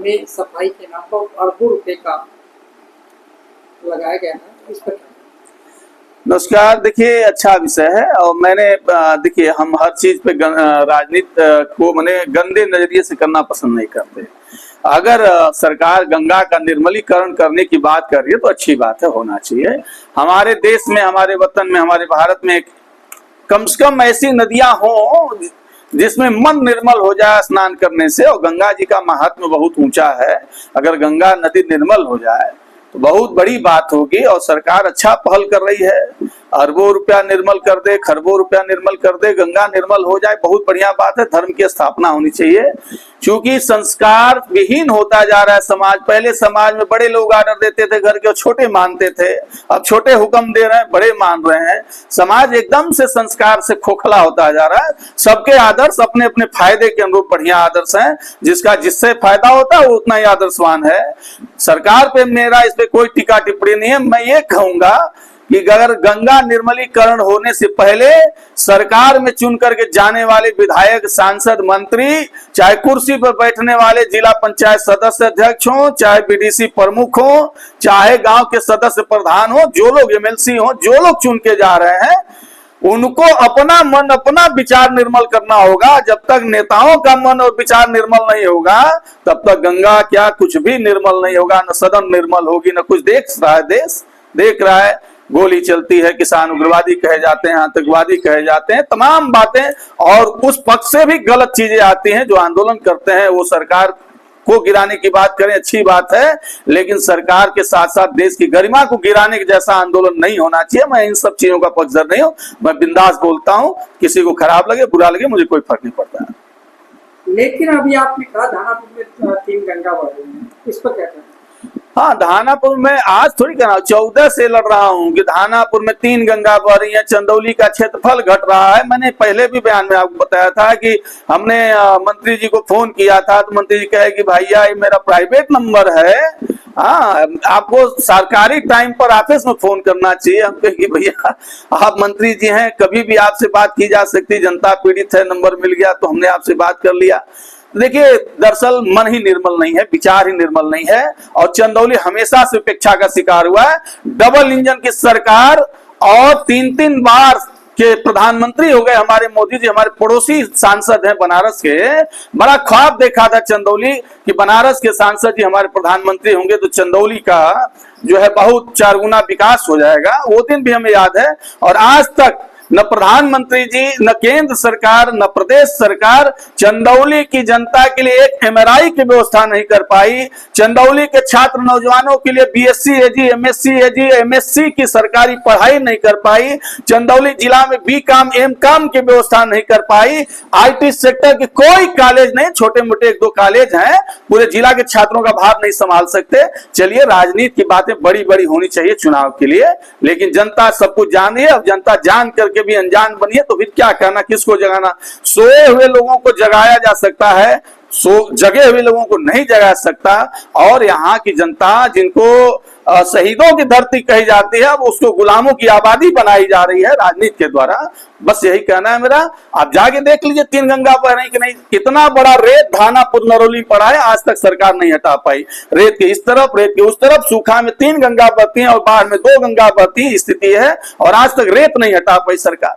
में सफाई के नाम पर अरबों रुपए का लगाया गया है, इस पर नमस्कार। देखिए, अच्छा विषय है और मैंने देखिए, हम हर चीज पे राजनीति को मैंने गंदे नजरिए से करना पसंद नहीं करते। अगर सरकार गंगा का निर्मलीकरण करने की बात कर रही है तो अच्छी बात है, होना चाहिए। हमारे देश में, हमारे वतन में, हमारे भारत में कम से कम ऐसी नदियां हो जिसमें मन निर्मल हो जाए स्नान करने से, और गंगा जी का महात्म्य बहुत ऊंचा है। अगर गंगा नदी निर्मल हो जाए तो बहुत बड़ी बात होगी और सरकार अच्छा पहल कर रही है। अरबों रुपया निर्मल कर दे, खरबों रुपया निर्मल कर दे, गंगा निर्मल हो जाए, बहुत बढ़िया बात है। धर्म की स्थापना होनी चाहिए, क्योंकि संस्कार विहीन होता जा रहा है समाज। पहले समाज में बड़े लोग आर्डर देते थे घर के, छोटे मानते थे। अब छोटे हुक्म दे रहे हैं, बड़े मान रहे हैं। समाज एकदम से संस्कार से खोखला होता जा रहा है। सबके आदर्श अपने अपने फायदे के अनुरूप बढ़िया आदर्श हैं। जिससे फायदा होता है वो उतना ही आदर्शवान है। सरकार पे मेरा इस पे कोई टीका टिप्पणी नहीं है। मैं ये कहूंगा कि अगर गंगा निर्मलीकरण होने से पहले सरकार में चुन करके जाने वाले विधायक, सांसद, मंत्री, चाहे कुर्सी पर बैठने वाले जिला पंचायत सदस्य अध्यक्ष हो, चाहे बीडीसी प्रमुख हो, चाहे गांव के सदस्य प्रधान हो, जो लोग एमएलसी हो, जो लोग चुन के जा रहे हैं, उनको अपना मन, अपना विचार निर्मल करना होगा। जब तक नेताओं का मन और विचार निर्मल नहीं होगा तब तक गंगा क्या कुछ भी निर्मल नहीं होगा। न सदन निर्मल होगी, न कुछ। देख रहा है देश, देख रहा है, गोली चलती है, किसान उग्रवादी कहे जाते हैं, आतंकवादी कहे जाते हैं, तमाम बातें। और उस पक्ष से भी गलत चीजें आती हैं। जो आंदोलन करते हैं वो सरकार को गिराने की बात करें, अच्छी बात है, लेकिन सरकार के साथ साथ देश की गरिमा को गिराने के जैसा आंदोलन नहीं होना चाहिए। मैं इन सब चीजों का पक्षधर नहीं हूं। मैं बिंदास बोलता हूं, किसी को खराब लगे, बुरा लगे, मुझे कोई फर्क नहीं पड़ता है। लेकिन अभी आपने कहा दानापुर में 3 गंगा बह रही हैं, इस पर क्या कहना? हाँ, दानापुर में आज थोड़ी कहना, 14 से लड़ रहा हूँ कि दानापुर में 3 गंगा बह रही है। चंदौली का क्षेत्रफल घट रहा है। मैंने पहले भी बयान में आपको बताया था कि हमने मंत्री जी को फोन किया था तो मंत्री जी कहे कि भैया ये मेरा प्राइवेट नंबर है, हाँ, आपको सरकारी टाइम पर ऑफिस में फोन करना चाहिए। हम कहे कि भैया आप मंत्री जी हैं, कभी भी आपसे बात की जा सकती, जनता पीड़ित है, नंबर मिल गया तो हमने आपसे बात कर लिया। देखिए, दरअसल मन ही निर्मल नहीं है, विचार ही निर्मल नहीं है, और चंदौली हमेशा से उपेक्षा का शिकार हुआ है। डबल इंजन की सरकार और 3-3 बार के प्रधानमंत्री हो गए हमारे मोदी जी। हमारे पड़ोसी सांसद हैं बनारस के, बड़ा ख्वाब देखा था चंदौली कि बनारस के सांसद जी हमारे प्रधानमंत्री होंगे तो चंदौली का जो है बहुत 4 गुना विकास हो जाएगा। वो दिन भी हमें याद है। और आज तक न प्रधानमंत्री जी, न केंद्र सरकार, न प्रदेश सरकार चंदौली की जनता के लिए एक एमआरआई की व्यवस्था नहीं कर पाई। चंदौली के छात्र नौजवानों के लिए बीएससी एजी, एमएससी एजी, एमएससी की सरकारी पढ़ाई नहीं कर पाई। चंदौली जिला में बीकॉम, एमकॉम की व्यवस्था नहीं कर पाई। आईटी सेक्टर के कोई कॉलेज नहीं, छोटे मोटे 1-2 कॉलेज हैं, पूरे जिला के छात्रों का भार नहीं संभाल सकते। चलिए, राजनीति की बातें बड़ी बड़ी होनी चाहिए चुनाव के लिए, लेकिन जनता सब कुछ जान रही है। अब जनता जान करके भी अनजान बनी है तो फिर क्या कहना, किसको जगाना? सोए हुए लोगों को जगाया जा सकता है, जगे हुए लोगों को नहीं जगा सकता। और यहाँ की जनता जिनको शहीदों की धरती कही जाती है, अब उसको गुलामों की आबादी बनाई जा रही है राजनीति के द्वारा। बस यही कहना है मेरा। आप जाके देख लीजिए 3 गंगा बह रही कि नहीं। इतना बड़ा रेत दानापुर नरौली पड़ा है, आज तक सरकार नहीं हटा पाई। रेत के इस तरफ, रेत के उस तरफ, सूखा में 3 गंगा बहती है और बाढ़ में 2 गंगा बहती स्थिति है, और आज तक रेत नहीं हटा पाई सरकार।